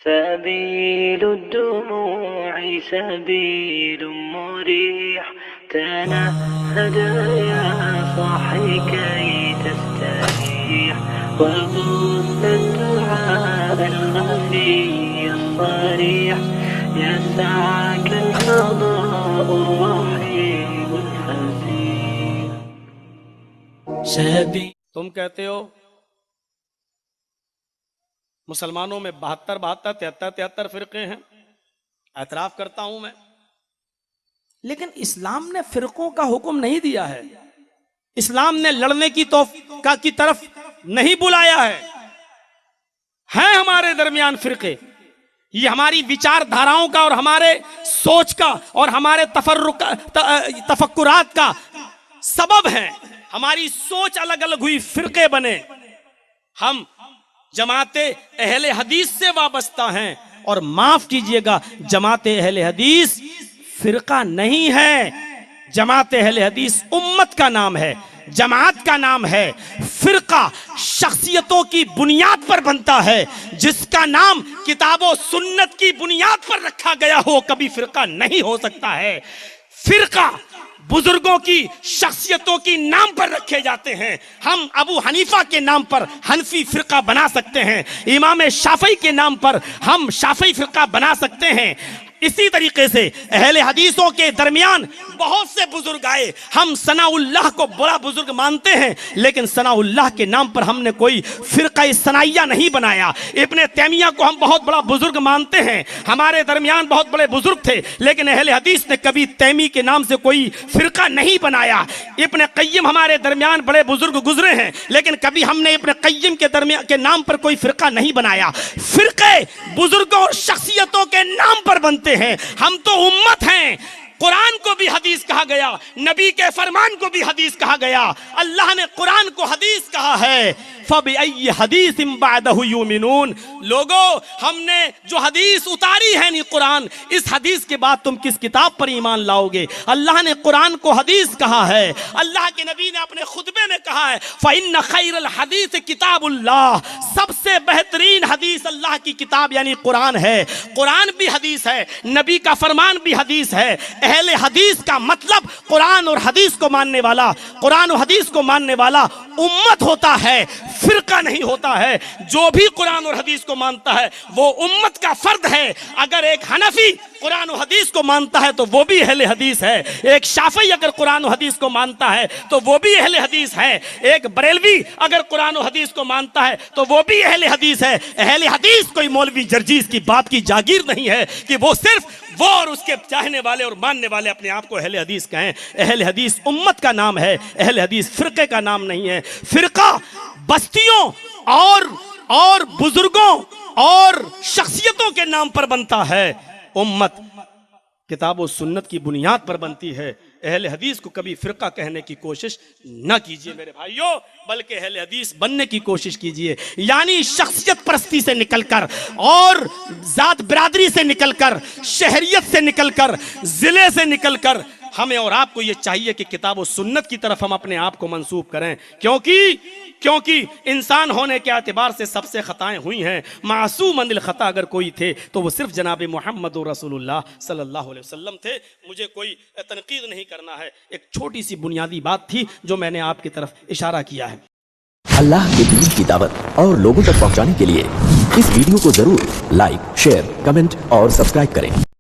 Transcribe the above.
سبيل الدموع سبيل مريح تنهد يا صاحي كي تستريح وغصن الدعاء الخفي الصريح يسعك القضاء الرحيم الفسيح. تم کہتے ہو مسلمانوں میں 73 فرقے ہیں، اعتراف کرتا ہوں میں، لیکن اسلام نے فرقوں کا حکم نہیں دیا ہے، اسلام نے لڑنے کی طرف نہیں بلایا ہے. ہیں ہمارے درمیان فرقے، یہ ہماری وچار دھاراؤں کا اور ہمارے سوچ کا اور ہمارے تفکرات کا سبب ہے. ہماری سوچ الگ الگ ہوئی، فرقے بنے. ہم جماعت اہل حدیث سے وابستہ ہیں، اور معاف کیجئے گا جماعت اہل حدیث فرقہ نہیں ہے. جماعت اہل حدیث امت کا نام ہے، جماعت کا نام ہے. فرقہ شخصیتوں کی بنیاد پر بنتا ہے، جس کا نام کتاب و سنت کی بنیاد پر رکھا گیا ہو کبھی فرقہ نہیں ہو سکتا ہے. فرقہ بزرگوں کی شخصیتوں کی نام پر رکھے جاتے ہیں. ہم ابو حنیفہ کے نام پر حنفی فرقہ بنا سکتے ہیں، امام شافعی کے نام پر ہم شافعی فرقہ بنا سکتے ہیں. اسی طریقے سے اہل حدیثوں کے درمیان بہت سے بزرگ آئے. ہم ثناء اللہ کو بڑا بزرگ مانتے ہیں، لیکن ثناء اللہ کے نام پر ہم نے کوئی فرقہ ثنائیہ نہیں بنایا. ابن تیمیہ کو ہم بہت بڑا بزرگ مانتے ہیں، ہمارے درمیان بہت بڑے بزرگ تھے، لیکن اہل حدیث نے کبھی تیمی کے نام سے کوئی فرقہ نہیں بنایا. ابن قیم ہمارے درمیان بڑے بزرگ گزرے ہیں، لیکن کبھی ہم نے ابن قیم کے نام پر کوئی فرقہ نہیں بنایا. فرقے بزرگوں اور شخصیتوں کے نام پر بنتے ہیں. ہم تو امت ہیں. قرآن کو بھی حدیث کہا گیا، نبی کے فرمان کو بھی حدیث کہا گیا. اللہ نے قرآن کو حدیث کہا ہے. فَبِأَيِّ حَدِيثٍ بَعْدَهُ يُؤْمِنُونَ. لوگو ہم نے جو حدیث اتاری ہے نہیں قرآن، اس حدیث کے بعد تم کس کتاب پر ایمان لاؤ گے؟ اللہ نے قرآن کو حدیث کہا ہے. اللہ کے نبی نے اپنے خطبے میں کہا ہے فَإِنَّ خَيْرَ الْحَدِيثِ كِتَابُ اللَّهِ. سب سے بہترین حدیث اللہ کی کتاب یعنی قرآن ہے. قرآن بھی حدیث ہے، نبی کا فرمان بھی حدیث ہے. اہل حدیث کا مطلب قرآن اور حدیث کو ماننے والا، قرآن و حدیث کو ماننے والا امت ہوتا ہے، فرقہ نہیں ہوتا ہے. جو بھی قرآن اور حدیث کو مانتا ہے وہ امت کا فرد ہے. اگر ایک حنفی قرآن و حدیث کو مانتا ہے تو وہ بھی اہل حدیث ہے. ایک شافعی اگر قرآن و حدیث کو مانتا ہے تو وہ بھی اہل حدیث ہے. ایک بریلوی اگر قرآن و حدیث کو مانتا ہے تو وہ بھی اہل حدیث ہے. اہل حدیث کوئی مولوی جرجیز کی باپ کی جاگیر نہیں ہے کہ وہ صرف وہ اور اس کے چاہنے والے اور ماننے والے اپنے آپ کو اہل حدیث کہیں. اہل حدیث امت کا نام ہے، اہل حدیث فرقے کا نام نہیں ہے. فرقہ بستیوں اور بزرگوں اور شخصیتوں کے نام پر بنتا ہے. امت کتاب و سنت کی بنیاد پر بنتی ہے. اہل حدیث کو کبھی فرقہ کہنے کی کوشش نہ کیجئے میرے بھائیوں، بلکہ اہل حدیث بننے کی کوشش کیجئے. یعنی شخصیت پرستی سے نکل کر اور ذات برادری سے نکل کر، شہریت سے نکل کر، ضلع سے نکل کر ہمیں اور آپ کو یہ چاہیے کہ کتاب و سنت کی طرف ہم اپنے آپ کو منسوب کریں. کیونکہ انسان ہونے کے اعتبار سے سب سے خطائیں ہوئی ہیں. معصوم عن الخطا اگر کوئی تھے تو وہ صرف جناب محمد رسول اللہ صلی اللہ علیہ وسلم تھے. مجھے کوئی تنقید نہیں کرنا ہے، ایک چھوٹی سی بنیادی بات تھی جو میں نے آپ کی طرف اشارہ کیا ہے. اللہ کے دین کی دعوت اور لوگوں تک پہنچانے کے لیے اس ویڈیو کو ضرور لائک، شیئر، کمنٹ اور سبسکرائب کریں.